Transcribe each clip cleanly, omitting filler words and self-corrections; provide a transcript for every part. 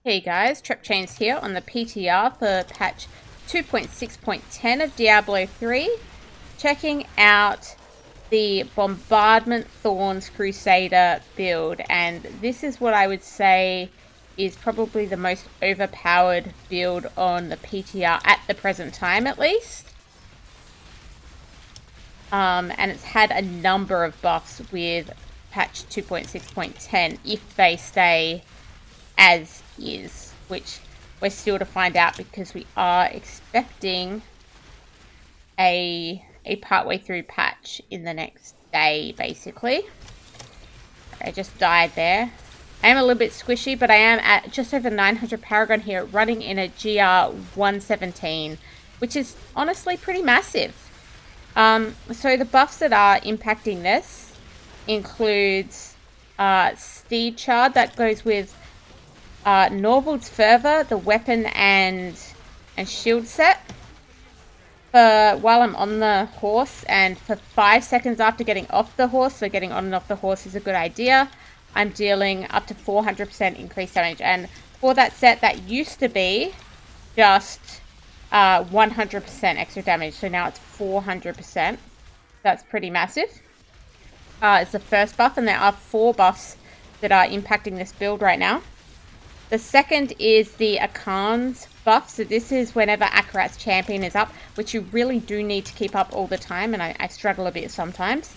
Hey guys, TrepChains here on the PTR for patch 2.6.10 of Diablo 3. Checking out the Bombardment Thorns Crusader build, and this is what I would say is probably the most overpowered build on the PTR at the present time, at least. And it's had a number of buffs with patch 2.6.10 if they stay as is, which we're still to find out because we are expecting a partway through patch in the next day, basically. I just died there. I am a little bit squishy, but I am at just over 900 paragon here, running in a GR 117, which is honestly pretty massive. So the buffs that are impacting this includes Steed Shard that goes with Norvald's Fervor, the weapon and shield set. While I'm on the horse, and for 5 seconds after getting off the horse, so getting on and off the horse is a good idea, I'm dealing up to 400% increased damage. And for that set, that used to be just 100% extra damage, so now it's 400%. That's pretty massive. It's the first buff, and there are 4 buffs that are impacting this build right now. The second is the Akkhan's buff. So this is whenever Akarat's champion is up, which you really do need to keep up all the time, and I struggle a bit sometimes.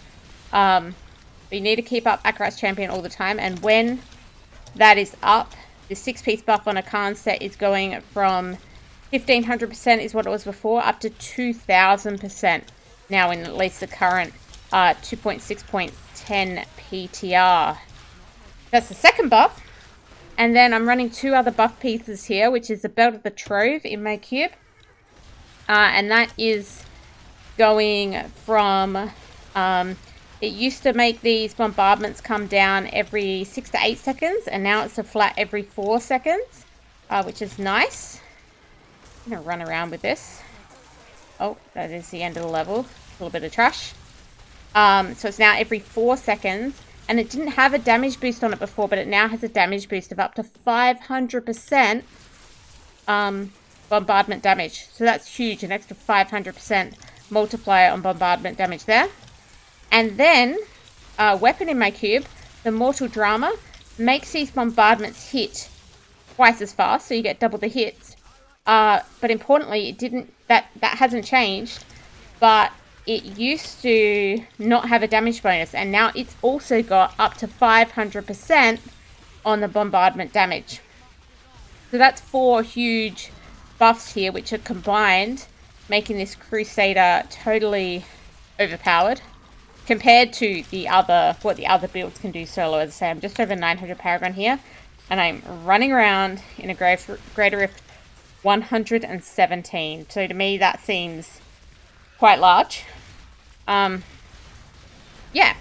But you need to keep up Akarat's champion all the time, and when that is up, the 6-piece buff on Akkhan's set is going from 1500% is what it was before, up to 2000% now in at least the current 2.6.10 PTR. That's the second buff. And then I'm running 2 other buff pieces here, which is the Belt of the Trove in my cube. And that is going from... it used to make these bombardments come down every 6 to 8 seconds, and now it's a flat every 4 seconds, which is nice. I'm going to run around with this. Oh, that is the end of the level. A little bit of trash. So it's now every 4 seconds. And it didn't have a damage boost on it before, but it now has a damage boost of up to 500% bombardment damage. So that's huge, an extra 500% multiplier on bombardment damage there. And then, weapon in my cube, the Mortal Drama, makes these bombardments hit twice as fast, so you get double the hits. But importantly, it didn't. That hasn't changed, but it used to not have a damage bonus, and now it's also got up to 500% on the bombardment damage. So that's 4 huge buffs here, which are combined, making this Crusader totally overpowered compared to what the other builds can do solo. As I say, I'm just over 900 paragon here, and I'm running around in a Greater Rift 117. So to me, that seems quite large. Yeah.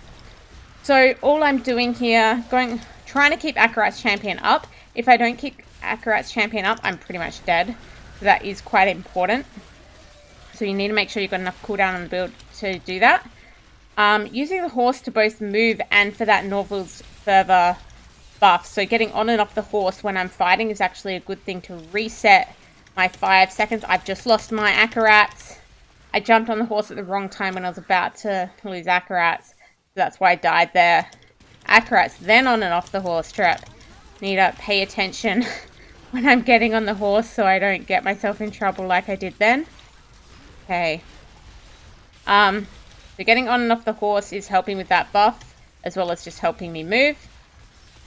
So all I'm doing here, trying to keep Akarat's champion up. If I don't keep Akarat's champion up, I'm pretty much dead. So that is quite important. So you need to make sure you've got enough cooldown on the build to do that. Using the horse to both move and for that Norvald's Fervor buff. So getting on and off the horse when I'm fighting is actually a good thing to reset my 5 seconds. I've just lost my Akarats. I jumped on the horse at the wrong time when I was about to lose Akarats. So that's why I died there. Akarat's then on and off the horse. Trap. Need to pay attention when I'm getting on the horse so I don't get myself in trouble like I did then. Okay. So getting on and off the horse is helping with that buff, as well as just helping me move.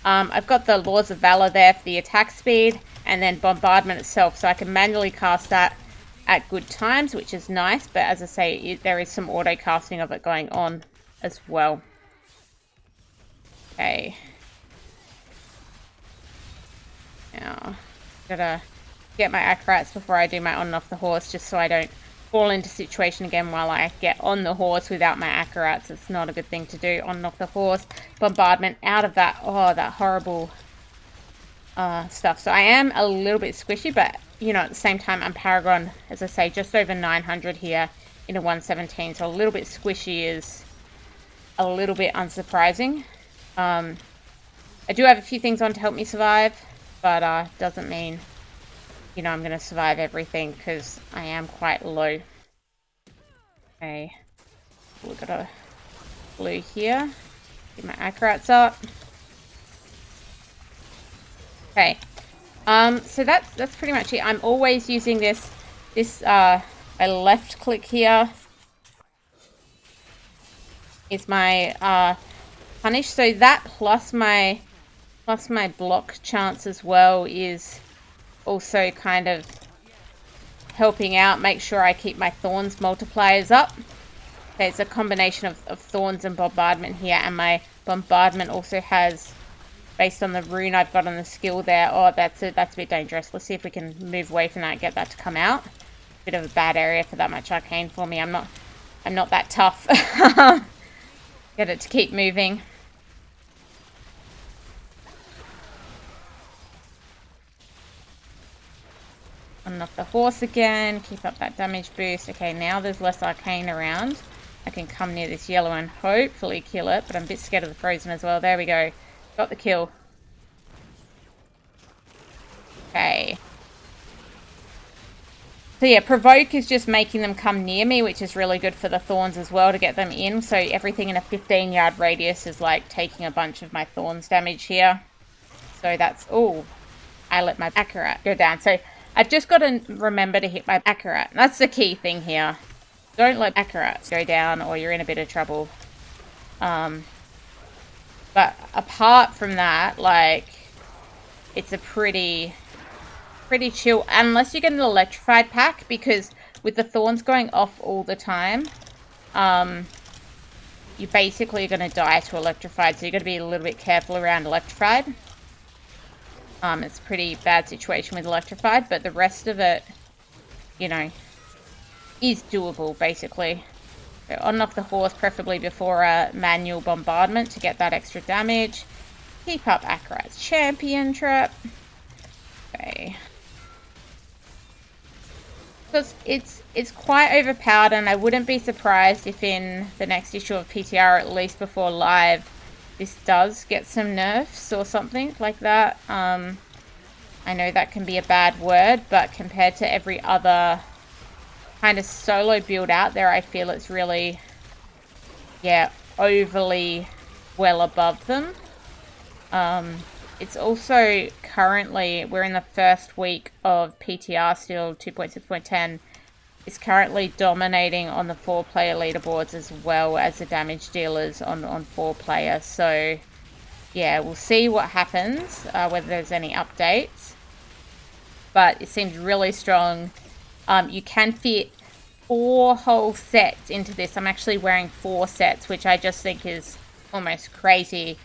I've got the Laws of Valor there for the attack speed, and then bombardment itself, so I can manually cast that at good times, which is nice, but as I say, there is some auto casting of it going on as well. Okay. Now, gotta get my Akarats before I do my on and off the horse, just so I don't fall into situation again while I get on the horse without my Akarats. It's not a good thing to do. On and off the horse, bombardment, out of that, that horrible stuff. So I am a little bit squishy, but you know, at the same time, I'm paragon, as I say, just over 900 here in a 117. So a little bit squishy is a little bit unsurprising. I do have a few things on to help me survive. But doesn't mean, you know, I'm going to survive everything because I am quite low. Okay. We've got a blue here. Get my Akarats up. Okay. So that's pretty much it. I'm always using this my left click here is my punish. So that plus my block chance as well is also kind of helping out. Make sure I keep my Thorns multipliers up. Okay, it's a combination of Thorns and Bombardment here, and my Bombardment also has, based on the rune I've got on the skill there. Oh, that's a bit dangerous. Let's see if we can move away from that and get that to come out. Bit of a bad area for that much arcane for me. I'm not that tough. Get it to keep moving. On off the horse again. Keep up that damage boost. Okay, now there's less arcane around. I can come near this yellow and hopefully kill it, but I'm a bit scared of the frozen as well. There we go. Got the kill. Okay. So yeah, provoke is just making them come near me, which is really good for the Thorns as well to get them in. So everything in a 15-yard radius is like taking a bunch of my Thorns damage here. So that's... Oh, I let my Akarat go down. So I've just got to remember to hit my Akarat. That's the key thing here. Don't let Akarats go down or you're in a bit of trouble. But apart from that, like, it's a pretty chill, unless you get an electrified pack, because with the Thorns going off all the time, you basically are going to die to electrified, so you've got to be a little bit careful around electrified. It's a pretty bad situation with electrified, but the rest of it, you know, is doable, basically. So on and off the horse, preferably before a manual bombardment to get that extra damage. Keep up Akarat's champion trap. Okay. Because it's quite overpowered, and I wouldn't be surprised if in the next issue of PTR, at least before live, this does get some nerfs or something like that. I know that can be a bad word, but compared to every other kind of solo build out there, I feel it's really, yeah, overly well above them. It's also currently, we're in the first week of PTR still, 2.6.10. It's currently dominating on the 4-player leaderboards as well as the damage dealers on 4-player. So, yeah, we'll see what happens, whether there's any updates. But it seems really strong. You can fit 4 whole sets into this. I'm actually wearing 4 sets, which I just think is almost crazy.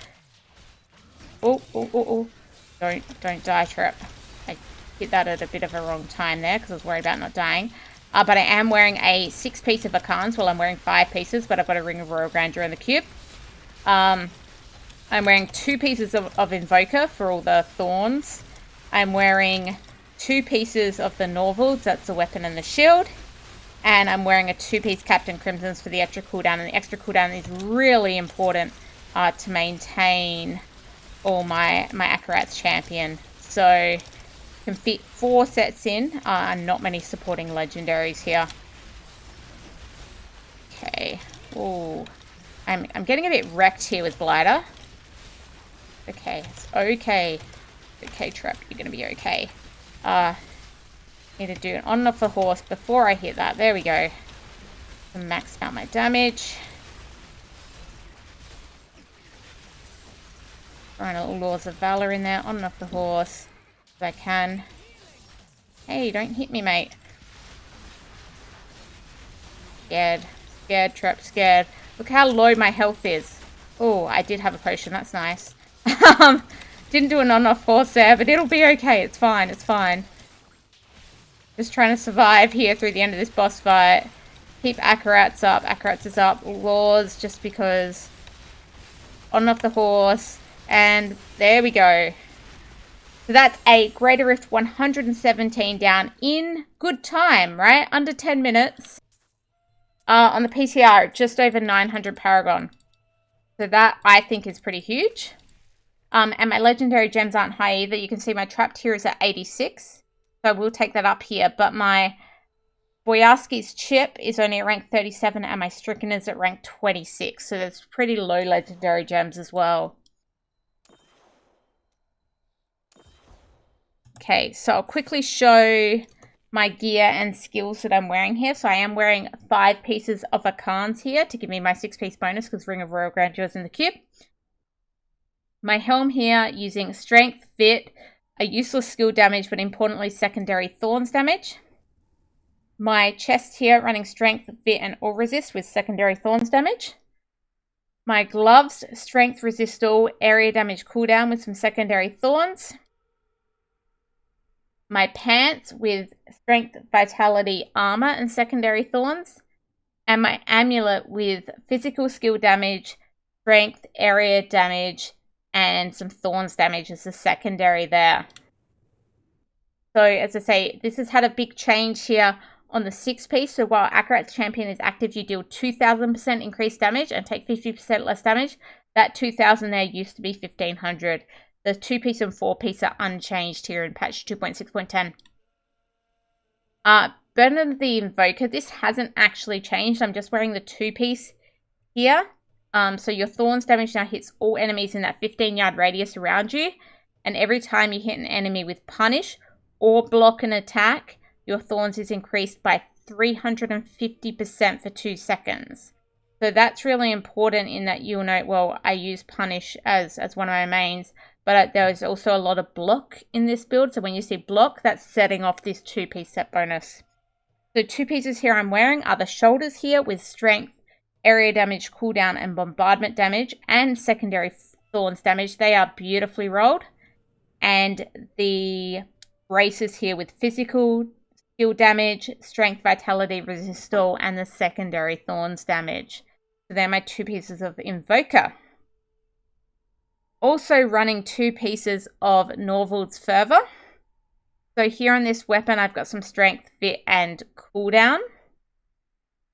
Oh. Don't die, Trep. I hit that at a bit of a wrong time there because I was worried about not dying. But I am wearing a 6-piece of Akkhans. Well, I'm wearing 5 pieces, but I've got a Ring of Royal Grandeur in the cube. I'm wearing 2 pieces of Invoker for all the Thorns. I'm wearing 2 pieces of the Norvalds. That's the weapon and the shield. And I'm wearing a 2-piece Captain Crimson's for the extra cooldown. And the extra cooldown is really important to maintain all my Akarat's champion. So can fit 4 sets in, and not many supporting legendaries here. Okay. Ooh. I'm getting a bit wrecked here with Blighter. Okay. It's okay. Okay, Trep. You're going to be okay. Need to do an on and off the horse before I hit that. There we go. Max out my damage. Throwing a little Laws of Valor in there. On and off the horse. If I can. Hey, don't hit me, mate. Scared. Scared, Trep, scared. Look how low my health is. Oh, I did have a potion. That's nice. Didn't do an on-off horse there, but it'll be okay. It's fine. It's fine. Just trying to survive here through the end of this boss fight. Keep Akarat's up. Akarat's is up. Laws, just because. On and off the horse. And there we go. So that's a Greater Rift 117 down in good time, right? Under 10 minutes. On the PTR, just over 900 paragon. So that, I think, is pretty huge. And my legendary gems aren't high either. You can see my trapped here is at 86. So I will take that up here. But my Boyarski's chip is only at rank 37 and my Stricken is at rank 26. So that's pretty low legendary gems as well. Okay, so I'll quickly show my gear and skills that I'm wearing here. So I am wearing 5 pieces of Akhan's here to give me my 6-piece bonus because Ring of Royal Grandeur is in the cube. My helm here using Strength, Fit, a useless skill damage, but importantly secondary Thorns damage. My chest here running Strength, Fit, and All Resist with secondary Thorns damage. My gloves, Strength, Resist All, area damage cooldown with some secondary Thorns. My pants with Strength, Vitality, Armor, and secondary Thorns. And my amulet with physical skill damage, Strength, area damage, and some Thorns damage as a secondary there. So as I say, this has had a big change here on the 6-piece. So while Akarat's champion is active, you deal 2000% increased damage and take 50% less damage. That 2000 there used to be 1500. The 2-piece and 4-piece are unchanged here in patch 2.6.10. Burden of the Invoker, this hasn't actually changed. I'm just wearing the 2-piece here. So your Thorns damage now hits all enemies in that 15-yard radius around you. And every time you hit an enemy with Punish or block an attack, your Thorns is increased by 350% for 2 seconds. So that's really important in that you'll note, well, I use Punish as one of my mains, but there is also a lot of block in this build. So when you see block, that's setting off this 2-piece set bonus. So 2 pieces here I'm wearing are the shoulders here with Strength, area damage, cooldown, and bombardment damage, and secondary Thorns damage. They are beautifully rolled. And the braces here with physical skill damage, Strength, Vitality, Resist All, and the secondary Thorns damage. So they're my 2 pieces of Invoker. Also running 2 pieces of Norvald's Fervor. So here on this weapon, I've got some Strength, Fit, and cooldown.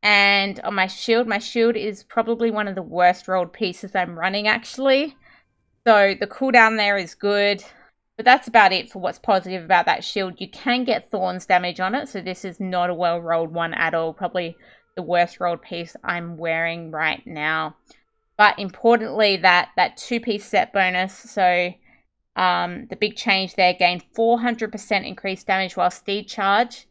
And on my shield is probably one of the worst rolled pieces I'm running actually. So the cooldown there is good, but that's about it for what's positive about that shield. You can get Thorns damage on it, so this is not a well rolled one at all. Probably the worst rolled piece I'm wearing right now. But importantly, that 2-piece set bonus, so the big change there, gained 400% increased damage while steed charge.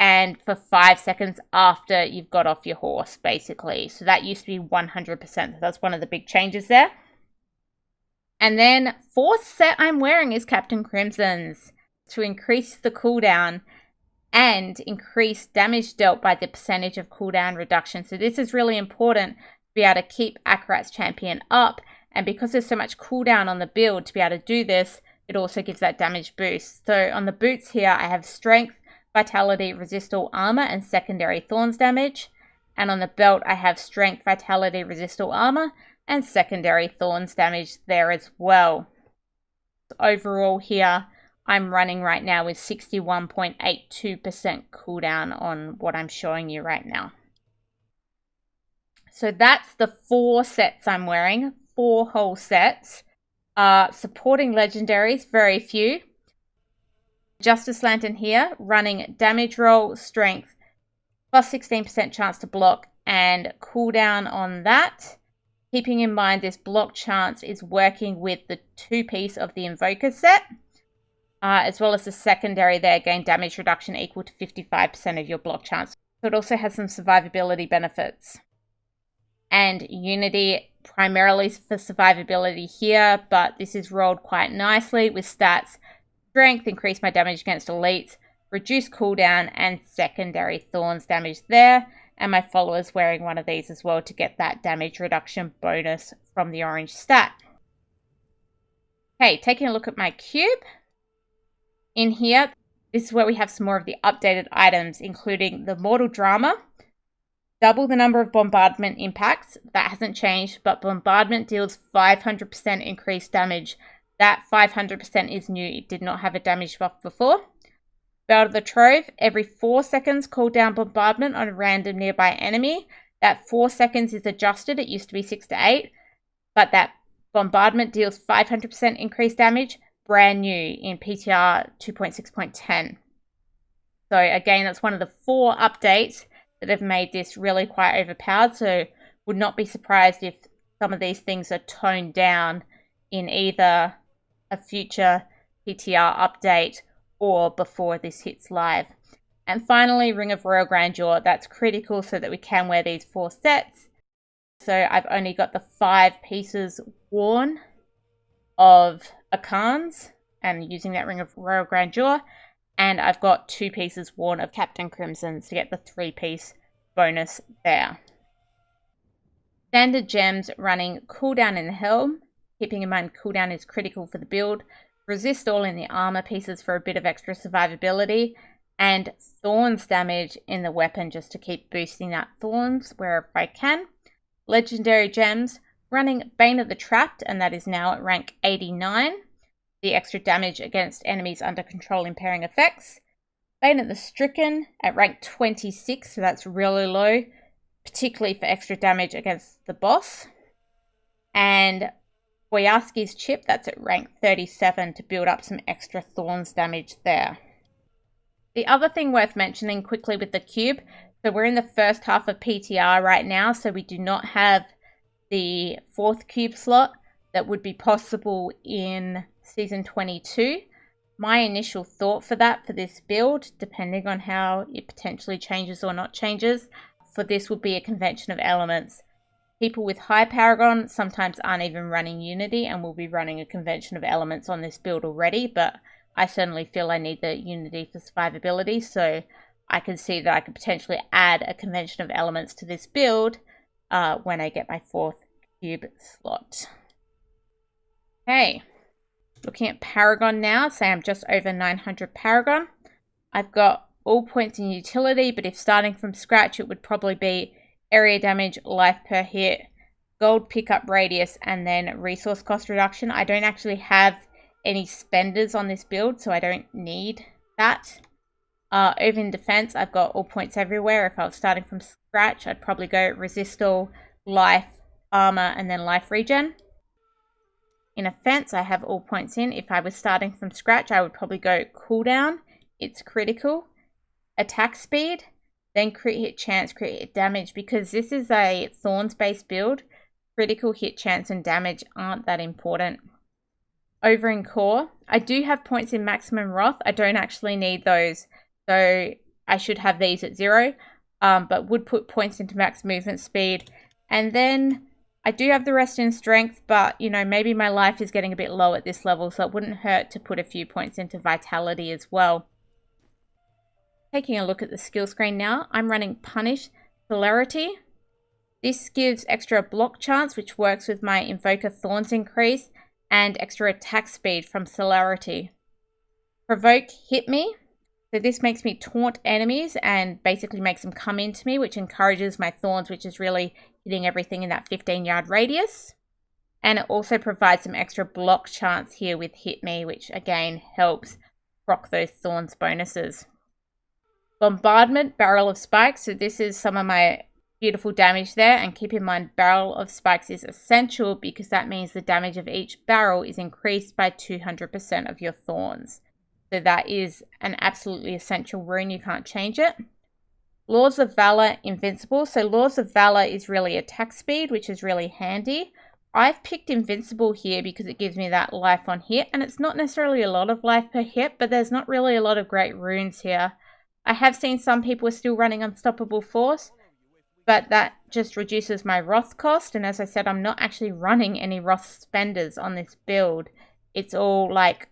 And for 5 seconds after you've got off your horse, basically. So that used to be 100%. So that's one of the big changes there. And then 4th set I'm wearing is Captain Crimson's to increase the cooldown and increase damage dealt by the percentage of cooldown reduction. So this is really important to be able to keep Akarat's champion up. And because there's so much cooldown on the build to be able to do this, it also gives that damage boost. So on the boots here, I have Strength, Vitality, Resist All, Armor, and secondary Thorns damage. And on the belt, I have Strength, Vitality, Resist All, Armor, and secondary Thorns damage there as well. So overall here, I'm running right now with 61.82% cooldown on what I'm showing you right now. So that's the 4 sets I'm wearing, 4 whole sets. Supporting legendaries, very few. Justice Lantern here, running damage roll, strength, plus 16% chance to block, and cooldown on that. Keeping in mind this block chance is working with the 2-piece of the Invoker set, as well as the secondary there, gain damage reduction equal to 55% of your block chance. So it also has some survivability benefits. And Unity primarily for survivability here, but this is rolled quite nicely with stats. Strength, increase my damage against elites, reduce cooldown, and secondary Thorns damage there. And my follower's wearing one of these as well to get that damage reduction bonus from the orange stat. Okay, taking a look at my cube. In here, this is where we have some more of the updated items, including the Mortal Drama. Double the number of bombardment impacts. That hasn't changed, but bombardment deals 500% increased damage. That 500% is new. It did not have a damage buff before. Belt of the Trove. Every 4 seconds, call down bombardment on a random nearby enemy. That 4 seconds is adjusted. It used to be 6 to 8. But that Bombardment deals 500% increased damage, brand new in PTR 2.6.10. So again, that's one of the 4 updates that have made this really quite overpowered. So would not be surprised if some of these things are toned down in either a future PTR update or before this hits live. And finally, Ring of Royal Grandeur. That's critical so that we can wear these 4 sets. So I've only got the 5 pieces worn of Akhan's and using that Ring of Royal Grandeur. And I've got 2 pieces worn of Captain Crimson's to get the 3-piece bonus there. Standard gems running cooldown in the helm. Keeping in mind cooldown is critical for the build. Resist all in the armor pieces for a bit of extra survivability. And Thorns damage in the weapon just to keep boosting that Thorns wherever I can. Legendary gems running Bane of the Trapped, and that is now at rank 89. The extra damage against enemies under control impairing effects. Bane of the Stricken at rank 26, so that's really low, particularly for extra damage against the boss. And Boyaski's Chip, that's at rank 37 to build up some extra Thorns damage there. The other thing worth mentioning quickly with the cube, so we're in the first half of PTR right now, so we do not have the 4th cube slot that would be possible in Season 22. My initial thought for that, for this build, depending on how it potentially changes or not changes, for this would be a convention of elements. People with high paragon sometimes aren't even running Unity and will be running a convention of elements on this build already, but I certainly feel I need the Unity for survivability, so I can see that I could potentially add a convention of elements to this build when I get my 4th cube slot. Okay, looking at paragon now, say I'm just over 900 paragon. I've got all points in utility, but if starting from scratch, it would probably be area damage, life per hit, gold pickup radius, and then resource cost reduction. I don't actually have any spenders on this build, so I don't need that. Over in defense, I've got all points everywhere. If I was starting from scratch, I'd probably go resist all, life, armor, and then life regen. In offense, I have all points in. If I was starting from scratch, I would probably go cooldown. It's critical. Attack speed, then crit hit chance, crit hit damage. Because this is a Thorns based build, critical hit chance and damage aren't that important. Over in core, I do have points in maximum wrath. I don't actually need those, so I should have these at 0, but would put points into max movement speed. And then I do have the rest in strength, but you know, maybe my life is getting a bit low at this level, so it wouldn't hurt to put a few points into vitality as well. Taking a look at the skill screen now, I'm running Punish Celerity. This gives extra block chance, which works with my Invoker Thorns increase, and extra attack speed from Celerity. Provoke Hit Me. So this makes me taunt enemies and basically makes them come into me, which encourages my Thorns, which is really hitting everything in that 15-yard radius. And it also provides some extra block chance here with Hit Me, which again helps proc those Thorns bonuses. Bombardment, Barrel of Spikes. So this is some of my beautiful damage there, and keep in mind Barrel of Spikes is essential because that means the damage of each barrel is increased by 200% of your Thorns. So that is an absolutely essential rune, you can't change it. Laws of Valor, Invincible. So Laws of Valor is really attack speed, which is really handy. I've picked Invincible here because it gives me that life on hit, and it's not necessarily a lot of life per hit, but there's not really a lot of great runes here. I have seen some people are still running Unstoppable Force, but that just reduces my Wrath cost. And as I said, I'm not actually running any Wrath spenders on this build. It's all like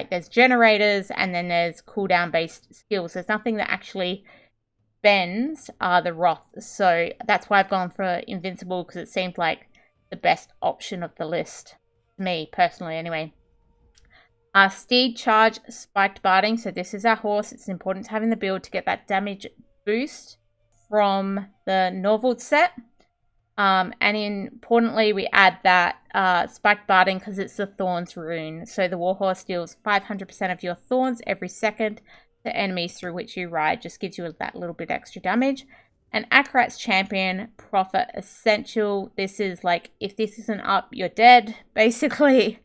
there's generators and then there's cooldown based skills. There's nothing that actually spends the Wrath. So that's why I've gone for Invincible, because it seemed like the best option of the list. Me, personally, anyway. Steed Charge, Spiked Barding. So this is our horse. It's important to have in the build to get that damage boost from the Norvald set. And importantly, we add that Spiked Barding because it's the Thorns rune. So the Warhorse deals 500% of your Thorns every second to enemies through which you ride. Just gives you that little bit extra damage. And Akarat's champion, Prophet Essential. This is like, if this isn't up, you're dead, basically.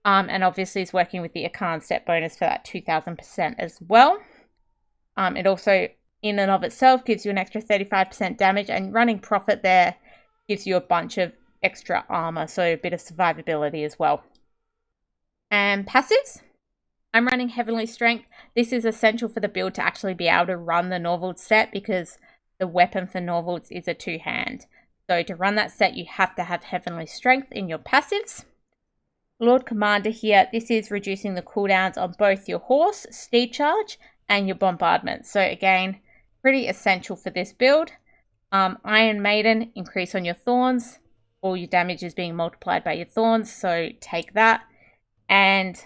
And obviously is working with the Akkhan step bonus for that 2000% as well. It also, in and of itself, gives you an extra 35% damage, and running Prophet there gives you a bunch of extra armor, so a bit of survivability as well. And passives. I'm running Heavenly Strength. This is essential for the build to actually be able to run the Norvald set, because the weapon for Norvalds is a two-hand. So to run that set, you have to have Heavenly Strength in your passives. Lord Commander here, this is reducing the cooldowns on both your horse, steed charge, and your bombardment. So again, pretty essential for this build. Iron Maiden, increase on your thorns. All your damage is being multiplied by your thorns, so take that. And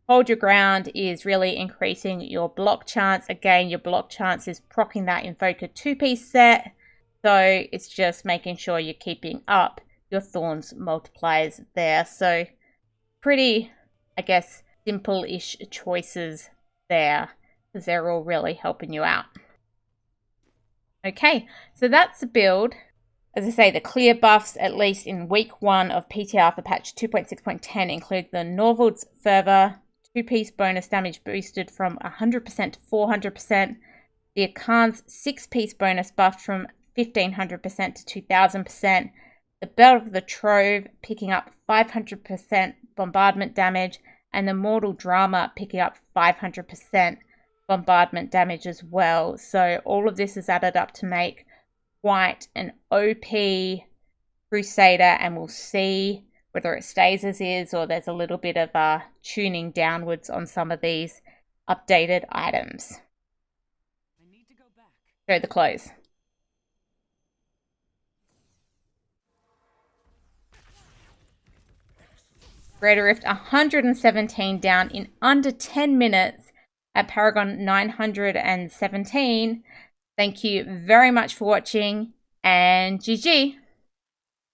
Hold Your Ground is really increasing your block chance. Again, your block chance is proccing that Invoker 2-piece set. So it's just making sure you're keeping up your Thorns multipliers there. So pretty, I guess, simple-ish choices there, because they're all really helping you out. Okay, so that's the build. As I say, the clear buffs, at least in week 1 of PTR for patch 2.6.10, include the Norvald's Fervor, 2-piece bonus damage boosted from 100% to 400%. The Akkhan's 6-piece bonus buffed from 1500% to 2000%. The Belt of the Trove picking up 500% bombardment damage. And the Mortal Drama picking up 500% bombardment damage as well. So all of this is added up to make quite an OP Crusader. And we'll see whether it stays as is or there's a little bit of tuning downwards on some of these updated items. I need to go back. Show the close. Greater Rift 117 down in under 10 minutes at Paragon 917. Thank you very much for watching, and GG.